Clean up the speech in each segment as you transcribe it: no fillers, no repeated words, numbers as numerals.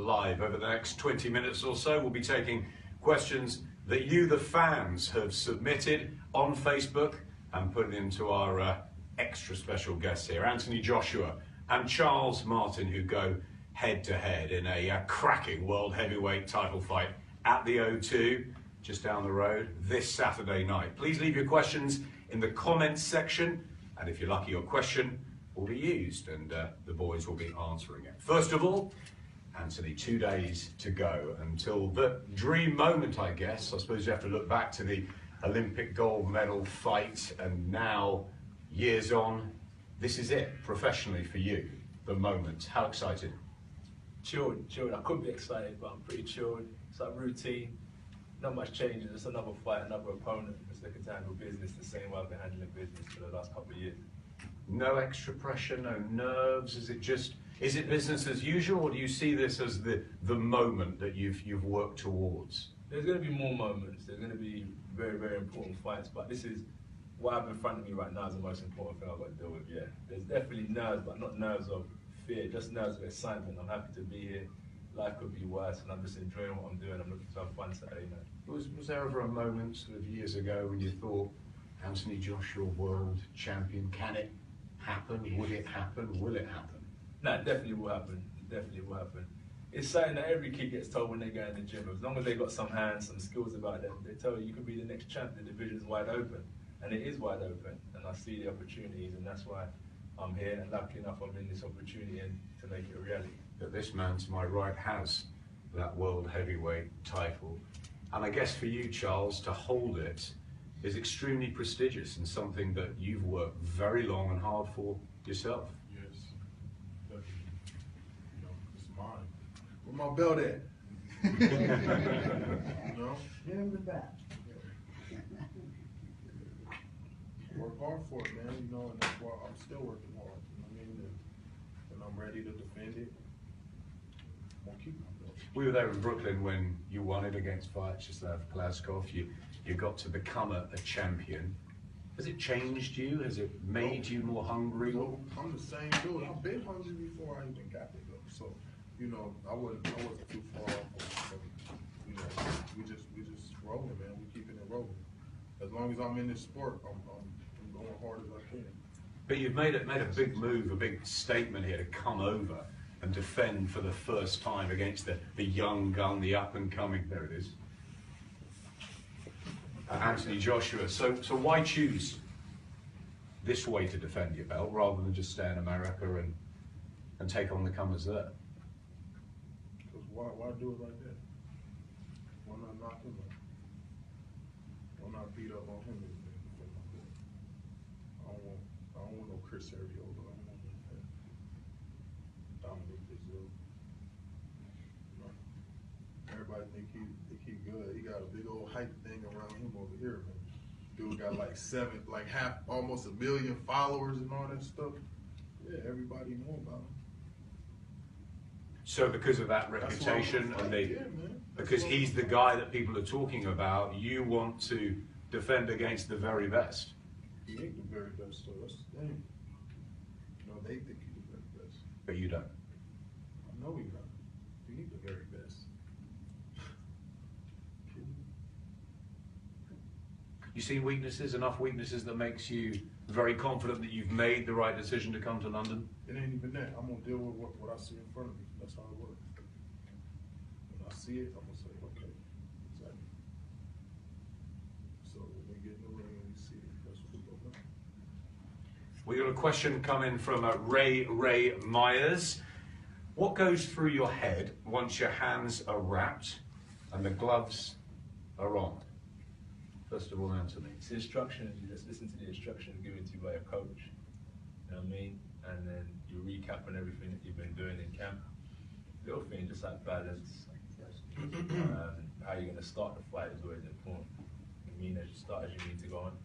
live. Over the next 20 minutes or so, we'll be taking questions that you, the fans, have submitted on Facebook and put into our extra special guests here, Anthonuy Joshua and Charles Martin, who go head-to-head in a cracking world heavyweight title fight at the O2, just down the road, this Saturday night. Please leave your questions in the comments section, and if you're lucky, your question will be used, and the boys will be answering it. First of all, Anthonuy, 2 days to go until the dream moment, I guess. I suppose you have to look back to the Olympic gold medal fight, and now, years on, this is it, professionally for you, the moment. How excited? Chilled. I could be excited, but I'm pretty chilled. It's like routine, not much changes. It's another fight, another opponent. Just looking to handle business the same way I've been handling business for the last couple of years. No extra pressure, no nerves. Is it business as usual, or do you see this as the moment that you've worked towards? There's going to be more moments. There's going to be very, very important fights, but this is what I have in front of me right now is the most important thing I've got to deal with. Yeah, there's definitely nerves, but not nerves of fear, just nerves of excitement. I'm happy to be here. Life could be worse, and I'm just enjoying what I'm doing. I'm looking to have fun Saturday night. Was there ever a moment sort of years ago when you thought, Anthonuy Joshua, world champion, can it happen? Would it happen? Will it happen? No, it definitely will happen. It definitely will happen. It's something that every kid gets told when they go in the gym. As long as they got some hands, some skills about them, they tell you could be the next champ. The division's wide open, and it is wide open. And I see the opportunities, and that's why I'm here. And lucky enough, I'm in this opportunity and to make it a reality. That this man to my right has that world heavyweight title, and I guess for you, Charles, to hold it is extremely prestigious and something that you've worked very long and hard for yourself. Yes, definitely. You know, it's mine. Where my belt at? You know? In the back. Work hard for it, man. You know, and that's why I'm still working hard. You know what I mean? And I'm ready to defend it. I'm gonna keep my belt. We were there in Brooklyn when you won it against Vyacheslav Glazkov. You got to become a champion. Has it changed you? Has it made you more hungry? So I'm the same dude. I've been hungry before I even got there, though. So, you know, I wasn't too far off. You know, we just rolling, man. We keeping it rolling. As long as I'm in this sport, I'm going hard as I can. But you've made a big move, a big statement here to come over and defend for the first time against the young gun, the up and coming. There it is. Anthonuy Joshua. So why choose this way to defend your belt rather than just stay in America and take on the comers there? Because why do it like that? Why not knock him out? Why not beat up on him? I don't want no Chris Ariola. I don't want no Dominic Brazil. You know, everybody think he good. He got a big old hype thing around him over here, man. Dude got like almost 1 million followers and all that stuff. Yeah, everybody know about him. So because of that reputation, because he's the guy that people are talking about, you want to defend against the very best. He ain't the very best, so that's the thing. You know, they think he's the very best. But you don't. I know he's not. He ain't the very best. You see weaknesses, enough weaknesses that makes you very confident that you've made the right decision to come to London? It ain't even that. I'm gonna deal with what I see in front of me. That's how it works. When I see it, I'm gonna say, okay, exactly. So when we get in the ring and we see it, that's what we go back. We got a question coming from Ray Myers. What goes through your head once your hands are wrapped and the gloves are on? First of all, Anthonuy. It's instructions. You just listen to the instructions given to you by a coach. You know what I mean? And then you recap on everything that you've been doing in camp. Little thing, just like balance. How you're going to start the fight is always important. You mean as you start as you need to go on.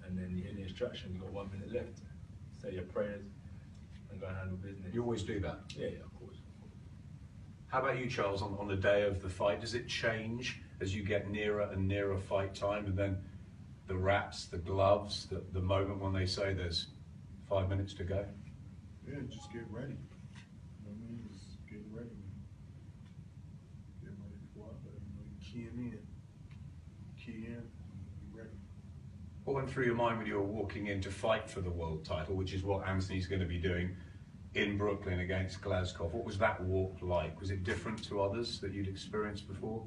And then you hear the instruction, you've got 1 minute left. Say your prayers and go and handle business. You always do that? Yeah, of course. How about you, Charles, on the day of the fight? Does it change as you get nearer and nearer fight time, and then the wraps, the gloves, the moment when they say there's 5 minutes to go? Yeah, just get ready. You know what I mean? Just get ready. keying in, key in, be ready. What went through your mind when you were walking in to fight for the world title, which is what Anthony's going to be doing in Brooklyn against Glasgow? What was that walk like? Was it different to others that you'd experienced before?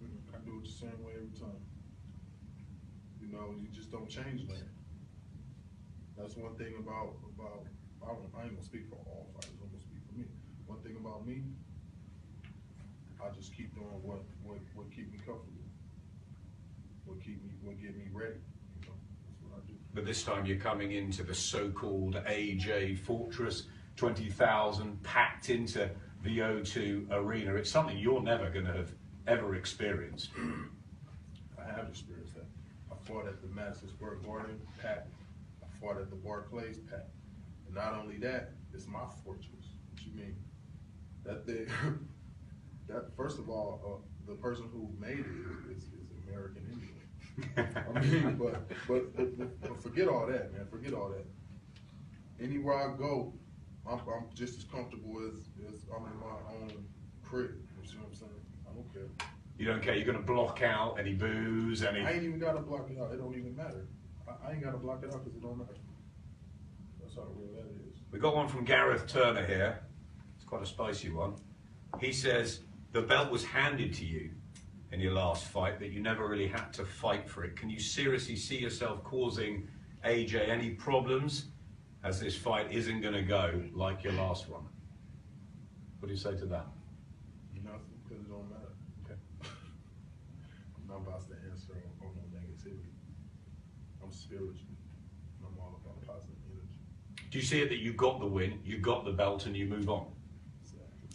I do it the same way every time. You know, you just don't change that. That's one thing about I ain't gonna speak for all fighters, I'm gonna speak for me. One thing about me, I just keep doing what keep me comfortable, what get me ready. You know, that's what I do. But this time you're coming into the so-called AJ Fortress, 20,000 packed into the O2 Arena. It's something you're never going to have ever experienced. I have experienced that. I fought at the Madison Square Garden, packed. I fought at the Barclays, packed. And not only that, it's my fortress. What you mean? That thing, that first of all, the person who made it is American Indian. I mean, but forget all that, man. Forget all that. Anywhere I go, I'm just as comfortable as I'm in my own crib. You see what I'm saying? I don't care. You don't care, you're going to block out any boos, any... I ain't even got to block it out. It don't even matter. I ain't got to block it out because it don't matter. That's how real that is. We got one from Gareth Turner here. It's quite a spicy one. He says, the belt was handed to you in your last fight, that you never really had to fight for it. Can you seriously see yourself causing AJ any problems, as this fight isn't going to go like your last one? What do you say to that? Nothing, because it don't matter. Okay. I'm not about to answer on no negativity. I'm spiritual. I'm all about positive energy. Do you see it that you got the win, you got the belt, and you move on? Exactly.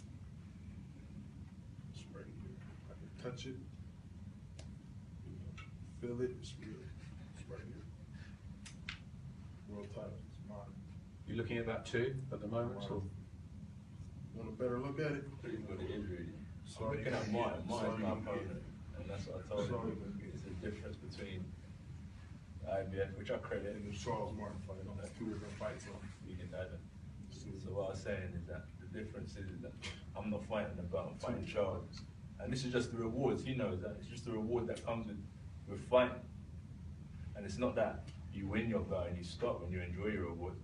It's right here. I can touch it. You know, feel it. It's real. It's right here. World title. It's mine. You looking at that too at the moment? Wow. Or? Want a better look at it? Pretty good it is really. So Sorry, looking at mine is sorry, my you opponent, and that's what I told Sorry. him. It's the difference between IBF, which I credit, And the Charles Martin fight. I have 2 different fights on. you can add it. So what I was saying is that the difference is that I'm not fighting the belt, I'm fighting Charles. And this is just the rewards, he knows that. It's just the reward that comes with fighting. And it's not that you win your belt and you stop and you enjoy your reward.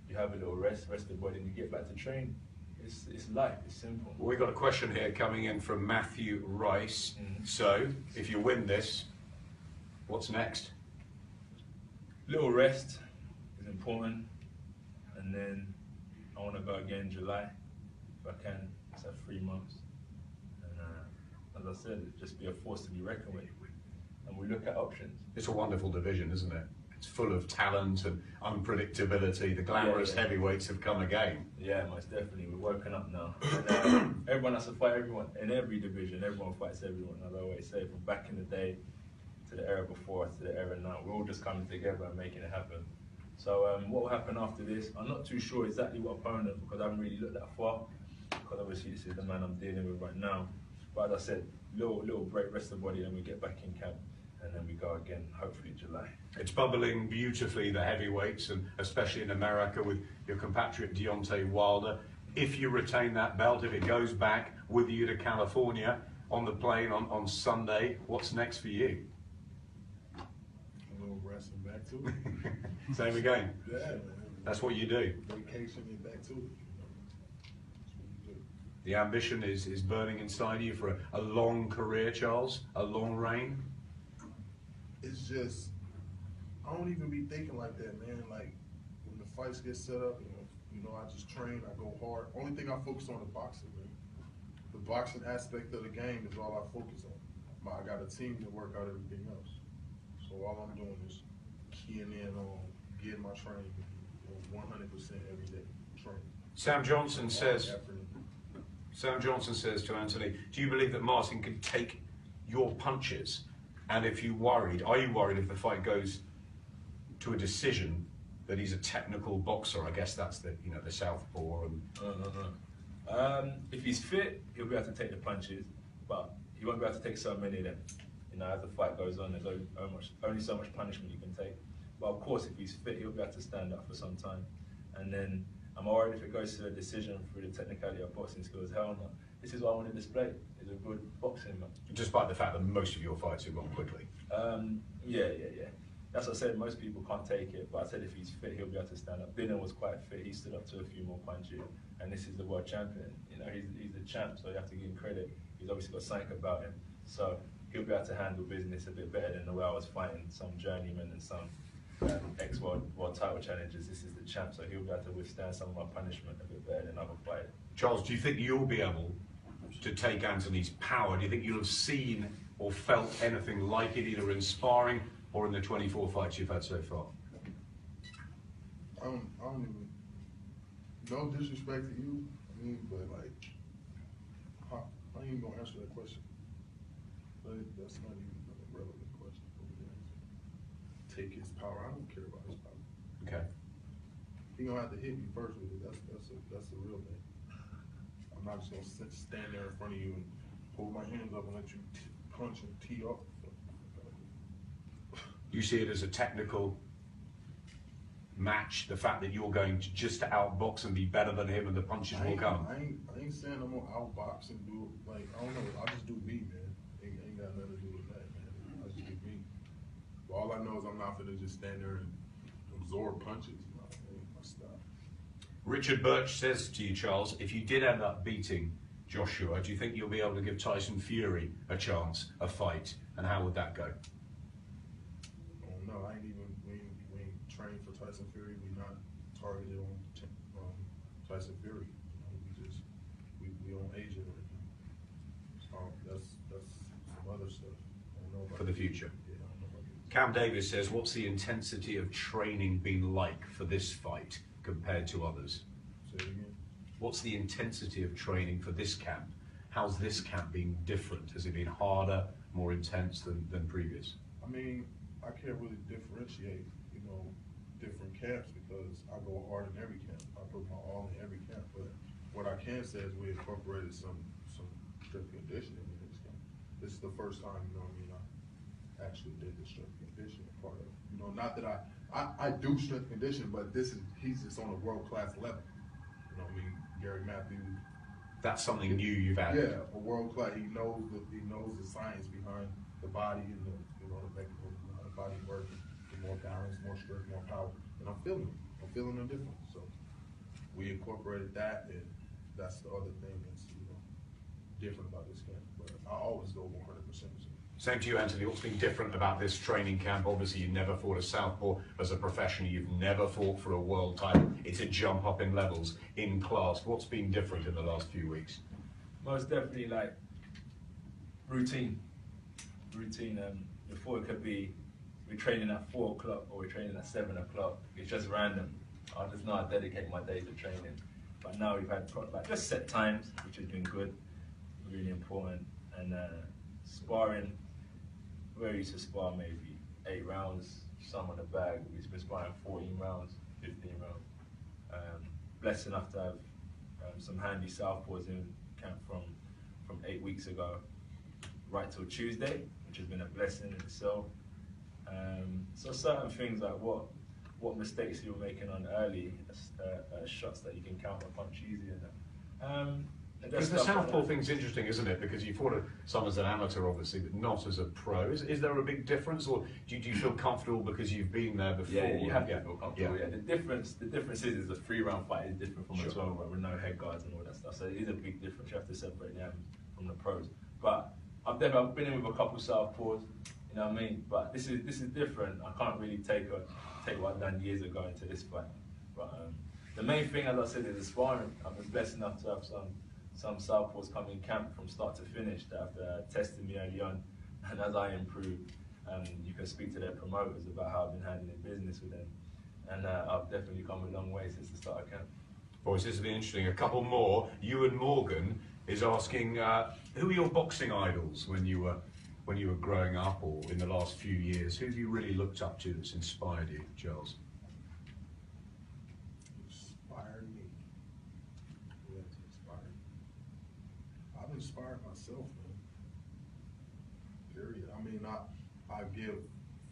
You have a little rest the body, and you get back to training. It's light, it's simple. Well, we've got a question here coming in from Matthew Rice. So, if you win this, what's next? Little rest is important, and then I want to go again July, if I can. It's at 3 months. And as I said, just be a force to be reckoned with. And we look at options. It's a wonderful division, isn't it? It's full of talent and unpredictability. The glamorous heavyweights have come again. Yeah, most definitely. We're woken up now. And, everyone has to fight everyone. In every division, everyone fights everyone. As I always say, from back in the day to the era before to the era now, we're all just coming together and making it happen. So what will happen after this? I'm not too sure exactly what opponent, because I haven't really looked that far. Because obviously this is the man I'm dealing with right now. But as I said, little break, rest the body, and we get back in camp. And then we go again, hopefully July. It's bubbling beautifully, the heavyweights, and especially in America with your compatriot Deontay Wilder. If you retain that belt, if it goes back with you to California on the plane on Sunday, what's next for you? A little resting back to it. Same again. Yeah, man. That's what you do. Vacation and back to it. You know? That's what you do. The ambition is burning inside you for a long career, Charles, a long reign. It's just, I don't even be thinking like that, man. Like, when the fights get set up, I just train, I go hard. Only thing I focus on is boxing, man. The boxing aspect of the game is all I focus on. I got a team to work out everything else. So all I'm doing is keying in on getting my training 100% every day, training. Sam Johnson says to Anthony, do you believe that Martin can take your punches? And if are you worried if the fight goes to a decision that he's a technical boxer? I guess that's the southpaw. And No. If he's fit, he'll be able to take the punches, but he won't be able to take so many of them. As the fight goes on, there's only so much punishment you can take. But of course, if he's fit, he'll be able to stand up for some time. And then I'm worried if it goes to a decision through the technicality of boxing skills. Hell no. this is what I want to display. Is a good boxing man. Despite the fact that most of your fights have gone quickly. Yeah. That's what I said, most people can't take it, but I said if he's fit, he'll be able to stand up. Dinner was quite fit, he stood up to a few more punches, and this is the world champion. You know, he's the champ, so you have to give him credit. He's obviously got something about him, so he'll be able to handle business a bit better than the way I was fighting some journeymen and some ex-world title challengers. This is the champ, so he'll be able to withstand some of my punishment a bit better than other fighters. Charles, do you think you'll be able to take Anthonuй's power? Do you think you'll have seen or felt anything like it, either in sparring or in the 24 fights you've had so far? I don't even, no disrespect to you, I mean, but like, I ain't even gonna answer that question. But that's not even a relevant question for me to answer. Take his power, I don't care about his power. Okay. He gonna have to hit me first with it, that's the real thing. I'm not just gonna stand there in front of you and hold my hands up and let you punch and tee up. You see it as a technical match, the fact that you're going to just outbox and be better than him and the punches will come? I ain't saying I'm gonna outbox and do, like, I don't know, I just do me, man. Ain't got nothing to do with that, man. I just do me. But all I know is I'm not gonna just stand there and absorb punches. Ain't my style. Richard Birch says to you, Charles, if you did end up beating Joshua, do you think you'll be able to give Tyson Fury a chance, a fight, and how would that go? No, we ain't trained for Tyson Fury. We not targeted on Tyson Fury. We on Asia right now. That's some other stuff. I don't know about For the future. Yeah, I don't know about it. Cam Davis says, what's the intensity of training been like for this fight compared to others? Say it again. What's the intensity of training for this camp? How's this camp been different? Has it been harder, more intense than previous? I mean, I can't really differentiate, different camps because I go hard in every camp. I put my all in every camp. But what I can say is we incorporated some strength conditioning in this camp. This is the first time, I actually did the strength conditioning part of it. Not that I do strength conditioning, but he's just on a world-class level. Gary Matthews. That's something new you've added. Yeah, a world-class. He knows the science behind the body and the make the body work, get more balance, more strength, more power, and I'm feeling the difference. So we incorporated that, and that's the other thing that's different about this camp. But I always go 100%. Same to you, Anthonuy. What's been different about this training camp? Obviously, you never fought a southpaw as a professional. You've never fought for a world title. It's a jump up in levels, in class. What's been different in the last few weeks? Most definitely, like routine. Before it could be we're training at 4 o'clock or we're training at 7 o'clock. It's just random. I just know I dedicate my day to training. But now we've had just set times, which has been good, really important. And sparring, where we used to spar maybe 8 rounds, some on the bag. We've been sparring 14 rounds, 15 rounds. Blessed enough to have some handy southpaws in camp from 8 weeks ago, right till Tuesday, which has been a blessing in itself. So certain things like what mistakes you were making on early shots that you can counter punch easier now. Because the southpaw thing's interesting, isn't it? Because you fought some as an amateur, obviously, but not as a pro. Is there a big difference, or do you feel comfortable because you've been there before? Yeah, you have to feel comfortable. Yeah. The difference is a 3-round fight is different from a 12-round with no head guards and all that stuff. So it is a big difference. You have to separate them from the pros. But I've been in with a couple southpaws. You know what I mean? But this is different. I can't really take what I've done years ago into this fight. But the main thing, as I said, is the sparring. I've been blessed enough to have some southpaws come in camp from start to finish that have tested me early on. And as I improve, you can speak to their promoters about how I've been handling business with them. And I've definitely come a long way since the start of camp. Boys, this has been interesting. A couple more. Ewan Morgan is asking, who are your boxing idols when you were growing up or in the last few years? Who have you really looked up to that's inspired you, Charles? Inspired me. Yeah, inspired. I've inspired myself, man. Period. I mean, I give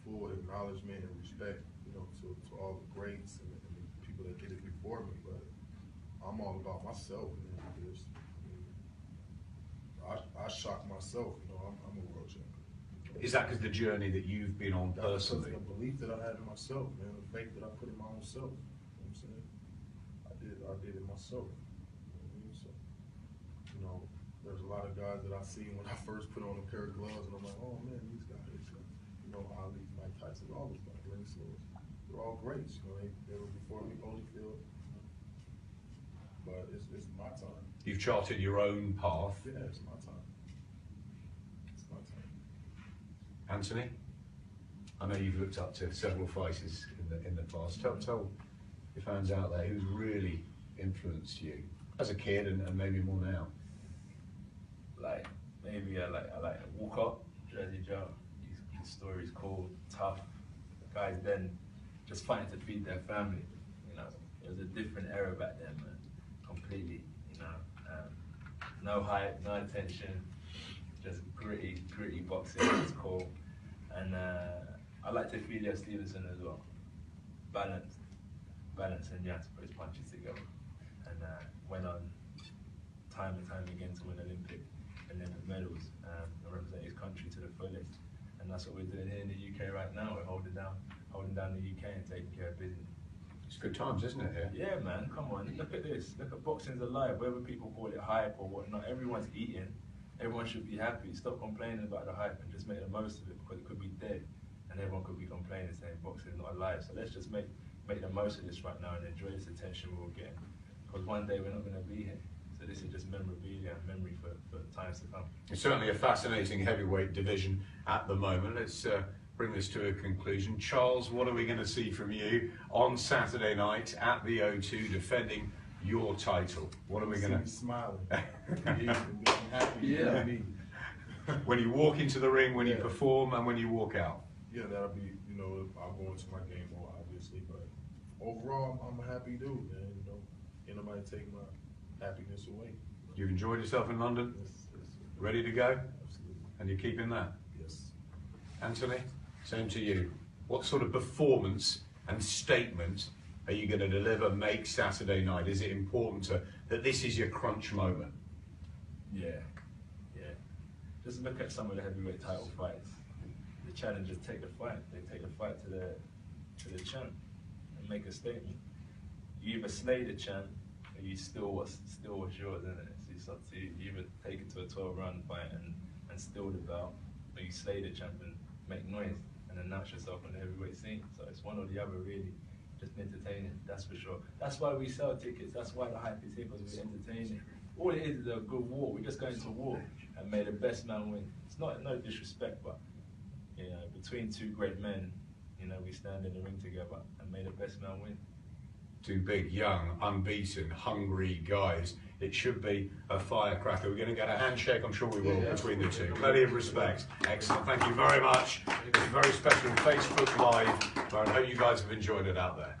full acknowledgement and respect, to all the greats and the people that did it before me, but I'm all about myself, man. shocked myself. You know, I'm a world champion. Is that because the journey that you've been on That's personally? the belief that I had in myself, man. The faith that I put in my own self. You know what I'm saying? I did it myself. You know what I mean? So, you know, there's a lot of guys that I see when I first put on a pair of gloves, and I'm like, oh man, these guys, you know, Ali, Mike Tyson, all those guys, Lenny Silva, they're all greats. You know, they were before me, Holyfield. But it's my time. You've charted your own path. Yeah, it's my time. It's my time. Anthonuy, I know you've looked up to several fighters in the past. Tell your fans out there who's really influenced you as a kid and maybe more now. Like maybe I like Walker, Jersey Joe. His story's cool, tough. The guys then just fighting to feed their family. You know, it was a different era back then, man. Completely. You know, no hype, no attention, just gritty boxing. It's cool. And I like to feed Stevenson as well. Balanced, and you have to put his punches together. And went on time and time again to win Olympic medals and represent his country to the fullest. And that's what we're doing here in the UK right now. We're holding down the UK and taking care of business. It's good times, isn't it? Yeah, man. Come on. Look at this. Look at boxing's alive. Whether people call it hype or whatnot, everyone's eating. Everyone should be happy. Stop complaining about the hype and just make the most of it, because it could be dead, and everyone could be complaining saying boxing is not alive. So let's just make the most of this right now and enjoy this attention we're all getting. Because one day we're not going to be here. So this is just memorabilia and memory for times to come. It's certainly a fascinating heavyweight division at the moment. Let's bring this to a conclusion. Charles, what are we going to see from you on Saturday night at the O2 defending your title? What are we going to... smiling. Happy. Yeah. When you walk into the ring, when you perform, and when you walk out? Yeah, that'll be, you know, I'll go into my game more, obviously, but overall, I'm a happy dude, man. You know, ain't nobody take my happiness away. You've enjoyed yourself in London? Yes. Ready to go? Absolutely. And you're keeping that? Yes. Anthonuy, same to you. What sort of performance and statement are you going to deliver, make Saturday night? Is it important that this is your crunch moment? Yeah. Just look at some of the heavyweight title fights. The challengers take the fight. They take the fight to the champ and make a statement. You either slay the champ, or you still what's yours, isn't it? So it's up to you. You either take it to a 12-round fight and steal the belt, or you slay the champ and make noise and announce yourself on the heavyweight scene. So it's one or the other, really. Just entertaining, that's for sure. That's why we sell tickets. That's why the hype is here, because we're entertaining. All it is a good war. We're just going to war and may the best man win. It's not no disrespect, but you know, between two great men, you know, we stand in the ring together and may the best man win. Two big, young, unbeaten, hungry guys. It should be a firecracker. We're going to get a handshake, I'm sure we will, between the two. Plenty of respect. Excellent. Thank you very much. It's very special Facebook Live. I hope you guys have enjoyed it out there.